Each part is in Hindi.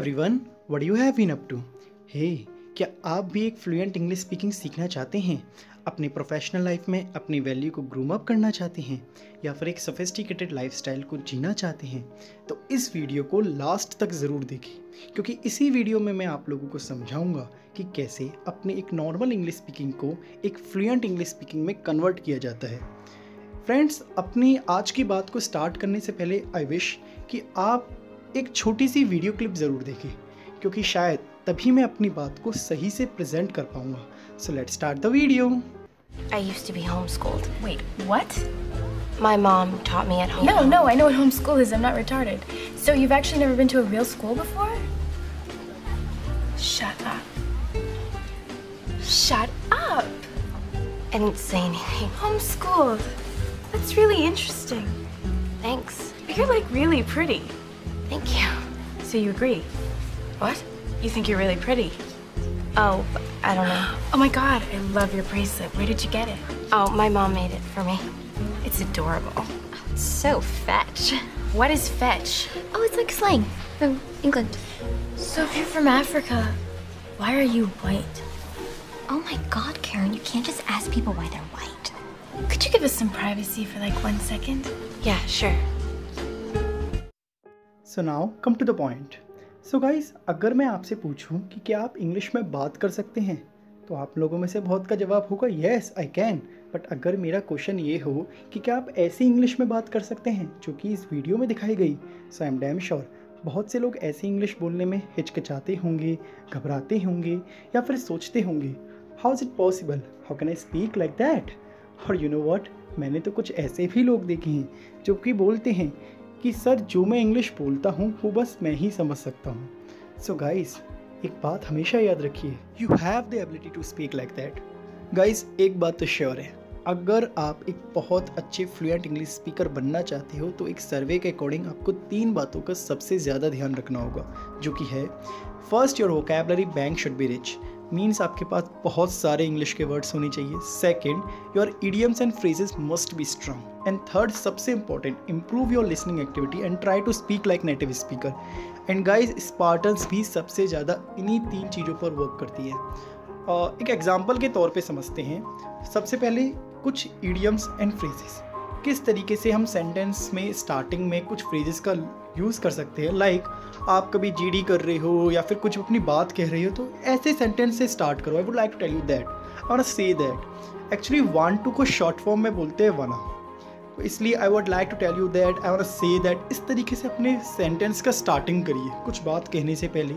Everyone, what you have been up to? Hey, क्या आप भी एक फ्लुएंट इंग्लिश स्पीकिंग सीखना चाहते हैं? अपनी प्रोफेशनल लाइफ में अपनी वैल्यू को ग्रूम अप करना चाहते हैं या फिर एक सोफिस्टिकेटेड लाइफस्टाइल को जीना चाहते हैं? तो इस वीडियो को लास्ट तक ज़रूर देखें, क्योंकि इसी वीडियो में मैं आप लोगों को समझाऊंगा कि कैसे अपनी एक नॉर्मल इंग्लिश स्पीकिंग को एक फ्लुएंट इंग्लिश स्पीकिंग में कन्वर्ट किया जाता है। फ्रेंड्स, अपनी आज की बात को स्टार्ट करने से पहले आई विश कि आप एक छोटी सी वीडियो क्लिप ज़रूर देखें, क्योंकि शायद तभी मैं अपनी बात को सही से प्रेजेंट कर पाऊंगा। So let's start the video. I used to be homeschooled. Wait, what? My mom taught me at home. No, I know what homeschool is. I'm not retarded. So you've actually never been to a real school before? Shut up. Shut up! I didn't say anything. Homeschooled. That's really interesting. Thanks. You're like really pretty. Thank you. So you agree? What? You think you're really pretty? Oh, I don't know. Oh my god, I love your bracelet. Where did you get it? Oh, my mom made it for me. It's adorable. It's so fetch. What is fetch? Oh, it's like slang from England. So if you're from Africa, why are you white? Oh my god, Karen, you can't just ask people why they're white. Could you give us some privacy for like 1 second? Yeah, sure. So now come to the point. So guys, अगर मैं आपसे पूछूं कि क्या आप इंग्लिश में बात कर सकते हैं, तो आप लोगों में से बहुत का जवाब होगा येस आई कैन। बट अगर मेरा क्वेश्चन ये हो कि क्या आप ऐसी इंग्लिश में बात कर सकते हैं जो कि इस वीडियो में दिखाई गई, सो आई एम डैम श्योर बहुत से लोग ऐसी इंग्लिश बोलने में हिचकिचाते होंगे, घबराते होंगे या फिर सोचते होंगे how is it possible, how can I speak like that. और यू नो व्हाट, मैंने तो कुछ ऐसे भी लोग देखे हैं जो कि बोलते हैं कि सर जो मैं इंग्लिश बोलता हूँ वो बस मैं ही समझ सकता हूँ। सो गाइस, एक बात हमेशा याद रखिए, you have the ability to speak like that. Guys, एक बात तो श्योर है, अगर आप एक बहुत अच्छे फ्लुएंट इंग्लिश स्पीकर बनना चाहते हो तो एक सर्वे के अकॉर्डिंग आपको 3 बातों का सबसे ज़्यादा ध्यान रखना होगा, जो कि है first, your vocabulary bank should be rich, means आपके पास बहुत सारे इंग्लिश के वर्ड्स होने चाहिए। Second, your idioms and phrases must be strong. And third, सबसे important, improve your listening activity and try to speak like native speaker. And guys, spartans भी सबसे ज़्यादा इन्हीं 3 चीज़ों पर वर्क करती है। एक एग्जाम्पल के तौर पे समझते हैं। सबसे पहले कुछ इडियम्स एंड फ्रेजेस, किस तरीके से हम सेंटेंस में स्टार्टिंग में कुछ फ्रेजेस का यूज़ कर सकते हैं। लाइक आप कभी जीडी कर रहे हो या फिर कुछ अपनी बात कह रहे हो तो ऐसे सेंटेंस से स्टार्ट करो। I would like to tell you that, I want to say that. Actually 1 2 को शॉर्ट फॉर्म में बोलते हैं वना, तो इसलिए I would like to tell you that, I want to say that. इस तरीके से अपने सेंटेंस का स्टार्टिंग करिए कुछ बात कहने से पहले।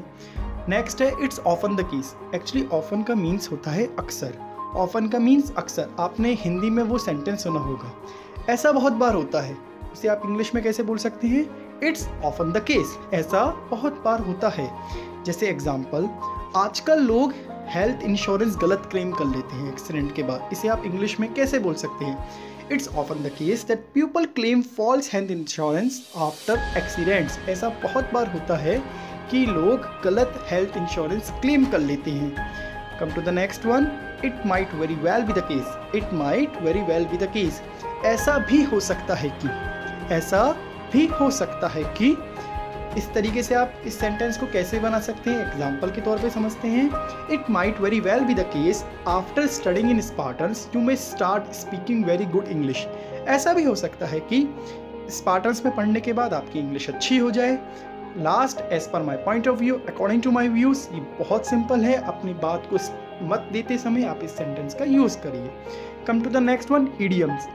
नेक्स्ट है it's often the case. Actually often का मीन्स होता है अक्सर। ऑफन का मीन्स अक्सर। आपने हिंदी में वो सेंटेंस सुना होगा, ऐसा बहुत बार होता है, उसे आप इंग्लिश में कैसे बोल सकते हैं? इट्स ऑफन द केस, ऐसा बहुत बार होता है। जैसे एग्जाम्पल, आजकल लोग हेल्थ इंश्योरेंस गलत क्लेम कर लेते हैं एक्सीडेंट के बाद, इसे आप इंग्लिश में कैसे बोल सकते हैं? It's often the case that people claim false health insurance after accidents. ऐसा बहुत बार होता है कि लोग गलत हेल्थ इंश्योरेंस क्लेम कर लेते हैं। Come to the next one, it might very well be the case. It might very well be the case, ऐसा भी हो सकता है कि, ऐसा भी हो सकता है कि। इस तरीके से आप इस सेंटेंस को कैसे बना सकते हैं, एग्जाम्पल के तौर पे समझते हैं। It might very well be the case after studying in Spartans you may start speaking very good English. ऐसा भी हो सकता है कि स्पार्टन्स में पढ़ने के बाद आपकी इंग्लिश अच्छी हो जाए। Last, as per my point of view, according to my views, ये बहुत सिंपल है। अपनी बात को मत देते समय आप इस सेंटेंस का यूज़ करिए। Come to the next one, idioms.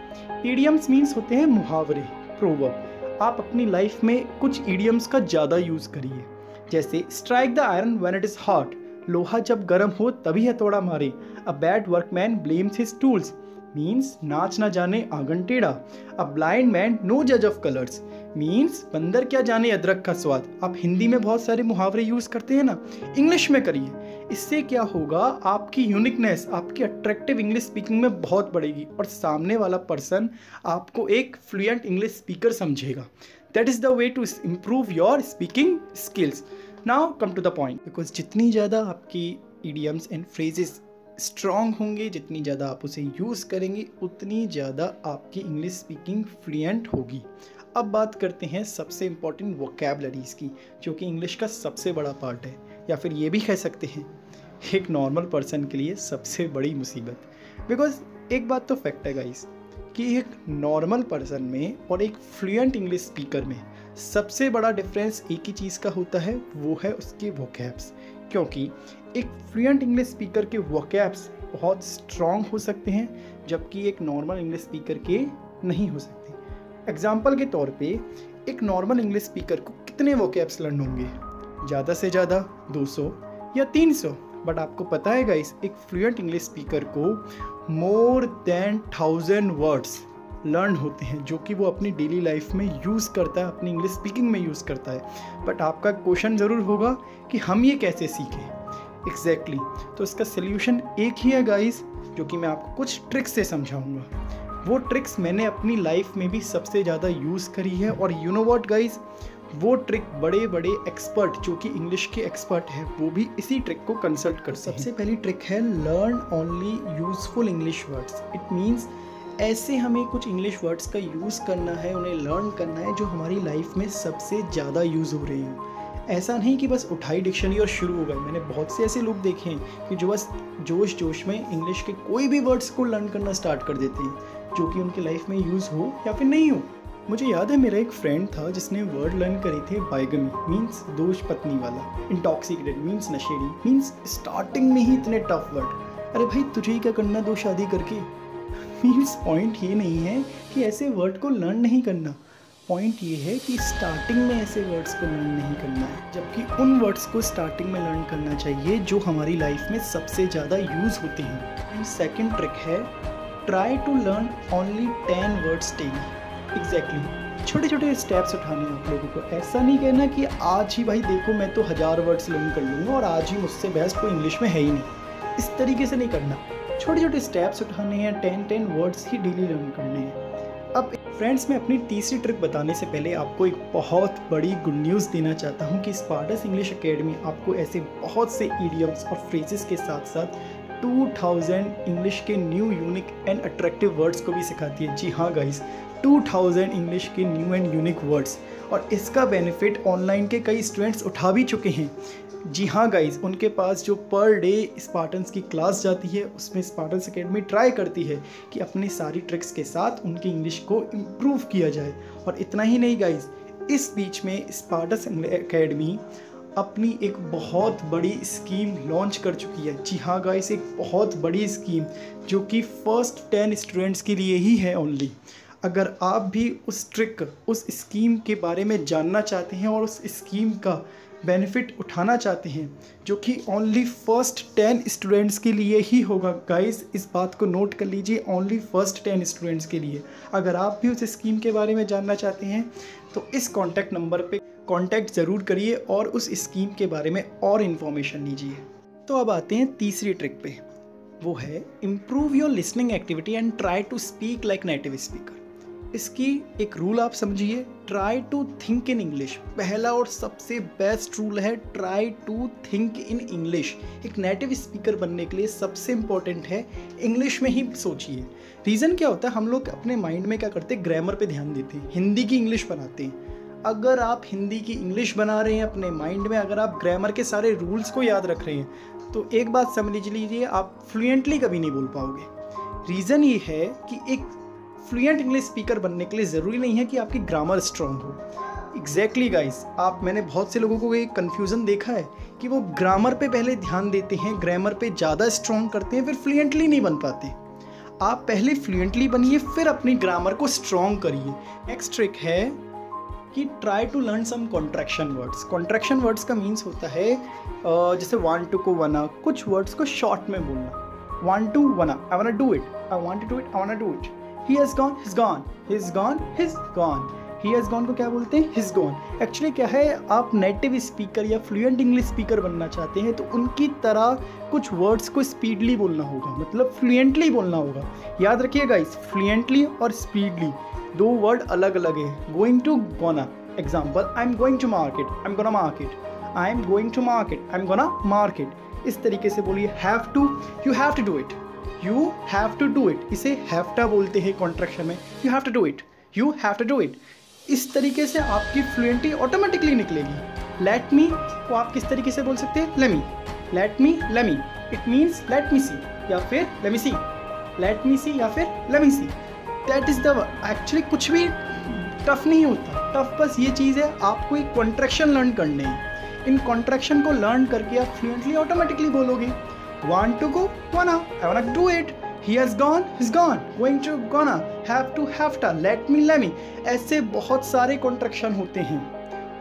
Idioms means होते हैं मुहावरे, प्रोवर्ब। आप अपनी लाइफ में कुछ इडियम्स का ज़्यादा यूज़ करिए, जैसे strike the iron when it is hot, लोहा जब गर्म हो तभी हथौड़ा मारे। A bad workman blames his tools, means नाच ना जाने आंगन टेढ़ा। अ ब्लाइंड मैन नो जज ऑफ कलर्स, मीन्स बंदर क्या जाने अदरक का स्वाद। आप हिंदी में बहुत सारे मुहावरे यूज़ करते हैं ना, इंग्लिश में करिए। इससे क्या होगा, आपकी यूनिकनेस, आपकी अट्रैक्टिव इंग्लिश स्पीकिंग में बहुत बढ़ेगी और सामने वाला पर्सन आपको एक फ्लुएंट इंग्लिश स्पीकर समझेगा। That is the way to improve your speaking skills. Now come to the point, because जितनी ज़्यादा आपकी इडियम्स एंड फ्रेजेस स्ट्रॉन्ग होंगे, जितनी ज़्यादा आप उसे यूज़ करेंगे, उतनी ज़्यादा आपकी इंग्लिश स्पीकिंग फ्लुएंट होगी। अब बात करते हैं सबसे इम्पॉर्टेंट वोकैबलरीज़ की, जो कि इंग्लिश का सबसे बड़ा पार्ट है, या फिर ये भी कह सकते हैं एक नॉर्मल पर्सन के लिए सबसे बड़ी मुसीबत। बिकॉज एक बात तो फैक्ट है गाइस कि एक नॉर्मल पर्सन में और एक फ्लुएंट इंग्लिश स्पीकर में सबसे बड़ा डिफरेंस एक ही चीज़ का होता है, वो है उसके वोकैब्स। क्योंकि एक फ्लुएंट इंग्लिश स्पीकर के वोकैब्स बहुत स्ट्रॉन्ग हो सकते हैं, जबकि एक नॉर्मल इंग्लिश स्पीकर के नहीं हो सकते। एग्जाम्पल के तौर पे एक नॉर्मल इंग्लिश स्पीकर को कितने वोकैब्स लर्न होंगे? ज़्यादा से ज़्यादा 200 या 300। बट आपको पता है गाइस, एक फ्लुएंट इंग्लिश स्पीकर को मोर देन 1000 वर्ड्स लर्न होते हैं, जो कि वो अपनी डेली लाइफ में यूज़ करता है, अपनी इंग्लिश स्पीकिंग में यूज़ करता है। बट आपका क्वेश्चन ज़रूर होगा कि हम ये कैसे सीखें? एग्जैक्टली तो इसका सल्यूशन एक ही है गाइस, जो कि मैं आपको कुछ ट्रिक्स से समझाऊंगा। वो ट्रिक्स मैंने अपनी लाइफ में भी सबसे ज़्यादा यूज़ करी है, और यू नो व्हाट गाइस, वो ट्रिक बड़े बड़े एक्सपर्ट जो कि इंग्लिश के एक्सपर्ट हैं वो भी इसी ट्रिक को कंसल्ट करते हैं। सबसे पहली ट्रिक है learn only useful English words. It means ऐसे हमें कुछ इंग्लिश वर्ड्स का यूज़ करना है, उन्हें लर्न करना है जो हमारी लाइफ में सबसे ज़्यादा यूज़ हो रही हैं। ऐसा नहीं कि बस उठाई डिक्शनरी और शुरू हो गए। मैंने बहुत से ऐसे लोग देखे हैं कि जो बस जोश जोश में इंग्लिश के कोई भी वर्ड्स को लर्न करना स्टार्ट कर देते हैं, जो कि उनकी लाइफ में यूज़ हो या फिर नहीं हो। मुझे याद है मेरा एक फ्रेंड था जिसने वर्ड लर्न करे थे बाइगमी, मीन्स दोष पत्नी वाला, इंटॉक्सिकेटेड मीन्स नशेड़ी, मीन्स स्टार्टिंग में ही इतने टफ वर्ड। अरे भाई तुझे ही क्या करना दो शादी करके? मीन्स पॉइंट ये नहीं है कि ऐसे वर्ड को लर्न नहीं करना, पॉइंट ये है कि स्टार्टिंग में ऐसे वर्ड्स को लर्न नहीं करना है, जबकि उन वर्ड्स को स्टार्टिंग में लर्न करना चाहिए जो हमारी लाइफ में सबसे ज़्यादा यूज़ होते हैं। एंड सेकेंड ट्रिक है try to learn only 10 words daily. Exactly छोटे छोटे स्टेप्स उठाने हैं आप लोगों को। ऐसा नहीं कहना कि आज ही भाई देखो मैं तो 1000 वर्ड्स लर्न कर लूँगा और आज ही मुझसे बेस्ट कोई इंग्लिश में है ही नहीं। इस तरीके से नहीं करना। छोटे छोटे स्टेप्स उठाने हैं, 10 वर्ड्स ही डेली लर्न करने हैं। अब फ्रेंड्स, मैं अपनी तीसरी ट्रिक बताने से पहले आपको एक बहुत बड़ी गुड न्यूज़ देना चाहता हूँ कि स्पार्टस इंग्लिश एकेडमी आपको ऐसे बहुत से इडियम्स और फ्रेजेस के साथ साथ 2000 इंग्लिश के new, unique and attractive words को भी सिखाती है। जी हाँ गाइस, 2000 इंग्लिश के न्यू एंड यूनिक वर्ड्स, और इसका बेनिफिट ऑनलाइन के कई स्टूडेंट्स उठा भी चुके हैं। जी हाँ गाइस, उनके पास जो पर डे स्पार्टन्स की क्लास जाती है, उसमें स्पार्टन्स एकेडमी ट्राई करती है कि अपनी सारी ट्रिक्स के साथ उनकी इंग्लिश को इम्प्रूव किया जाए। और इतना ही नहीं गाइस, इस बीच में स्पार्टन्स एकेडमी अपनी एक बहुत बड़ी स्कीम लॉन्च कर चुकी है। जी हाँ गाइस, एक बहुत बड़ी स्कीम जो कि फर्स्ट 10 स्टूडेंट्स के लिए ही है ओनली। अगर आप भी उस ट्रिक, उस स्कीम के बारे में जानना चाहते हैं और उस स्कीम का बेनिफिट उठाना चाहते हैं, जो कि ओनली फर्स्ट 10 स्टूडेंट्स के लिए ही होगा गाइस, इस बात को नोट कर लीजिए, ओनली फर्स्ट 10 स्टूडेंट्स के लिए। अगर आप भी उस स्कीम के बारे में जानना चाहते हैं तो इस कॉन्टैक्ट नंबर पे कॉन्टैक्ट ज़रूर करिए और उस स्कीम के बारे में और इन्फॉर्मेशन लीजिए। तो अब आते हैं तीसरी ट्रिक पे, वो है improve your listening activity and try to speak like native speaker. इसकी एक रूल आप समझिए, try to think in English. पहला और सबसे बेस्ट रूल है try to think in English. एक नेटिव स्पीकर बनने के लिए सबसे इम्पोर्टेंट है इंग्लिश में ही सोचिए। रीज़न क्या होता है, हम लोग अपने माइंड में क्या करते हैं, ग्रामर पे ध्यान देते हैं, हिंदी की इंग्लिश बनाते हैं। अगर आप हिंदी की इंग्लिश बना रहे हैं अपने माइंड में, अगर आप ग्रामर के सारे रूल्स को याद रख रहे हैं, तो एक बात समझ लीजिए, आप फ्लुएंटली कभी नहीं बोल पाओगे। रीज़न ये है कि एक फ्लुएंट इंग्लिश स्पीकर बनने के लिए ज़रूरी नहीं है कि आपकी ग्रामर स्ट्रॉन्ग हो। एग्जैक्टली गाइस, मैंने बहुत से लोगों को एक कन्फ्यूज़न देखा है कि वो ग्रामर पे पहले ध्यान देते हैं, ग्रामर पे ज़्यादा स्ट्रॉन्ग करते हैं, फिर फ्लुएंटली नहीं बन पाते। आप पहले फ्लुएंटली बनिए, फिर अपनी ग्रामर को स्ट्रॉन्ग करिए। नेक्स्ट ट्रिक है कि try to learn some contraction words. Contraction words का मीन्स होता है जैसे want to को wanna, कुछ वर्ड्स को शॉर्ट में बोलना। want to wanna, I wanna do it, I want to do it, I wanna do it। he has gone, he's gone, he's gone, he's gone। he has gone को क्या बोलते हैं, he's gone। एक्चुअली क्या है, आप नेटिव स्पीकर या फ्लुएंट इंग्लिश स्पीकर बनना चाहते हैं तो उनकी तरह कुछ वर्ड्स को स्पीडली बोलना होगा, मतलब फ्लुएंटली बोलना होगा। याद रखिए गाइस, फ्लुएंटली और स्पीडली दो वर्ड अलग अलग है। Going to gonna, example, I am going to market, I am gonna market, I am going to market, I am gonna market. इस तरीके से बोलिए have to, you have to do it, you have to do it, इसे हैवटा बोलते हैं कॉन्ट्रैक्शन में, you have to do it, you have to do it. इस तरीके से आपकी फ्लुएंटी ऑटोमेटिकली निकलेगी। लेट मी को आप किस तरीके से बोल सकते हैं, lemme, let me, lemme, it means let me see या फिर lemme see, let me see या फिर lemme see. That is the, actually कुछ भी टफ नहीं होता, टफ बस ये चीज़ है आपको एक कॉन्ट्रैक्शन लर्न करने है। इन कॉन्ट्रैक्शन को लर्न करके आप फ्लुएंटली ऑटोमेटिकली बोलोगे। Want to go, wanna, I wanna do it, he has gone, he's gone, going to, gonna, have to, have to, let me, let me। ऐसे बहुत सारे कॉन्ट्रैक्शन होते हैं,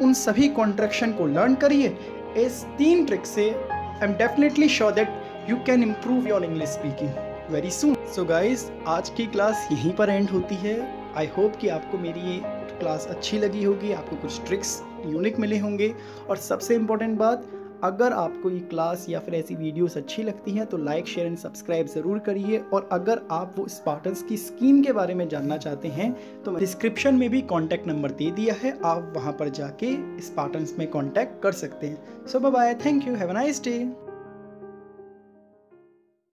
उन सभी कॉन्ट्रैक्शन को लर्न करिए। इस 3 ट्रिक से I am definitely sure that you can improve your English speaking very soon. So guys, आज की क्लास यहीं पर एंड होती है। आई होप कि आपको मेरी ये क्लास अच्छी लगी होगी, आपको कुछ ट्रिक्स यूनिक मिले होंगे। और सबसे इम्पोर्टेंट बात, अगर आपको ये क्लास या फिर ऐसी वीडियोस अच्छी लगती हैं तो लाइक, शेयर एंड सब्सक्राइब ज़रूर करिए। और अगर आप वो स्पार्टन्स की स्कीम के बारे में जानना चाहते हैं तो मैं डिस्क्रिप्शन में भी कॉन्टैक्ट नंबर दे दिया है, आप वहाँ पर जाके स्पार्टन्स में कॉन्टैक्ट कर सकते हैं। So bye bye, thank you, have a nice day.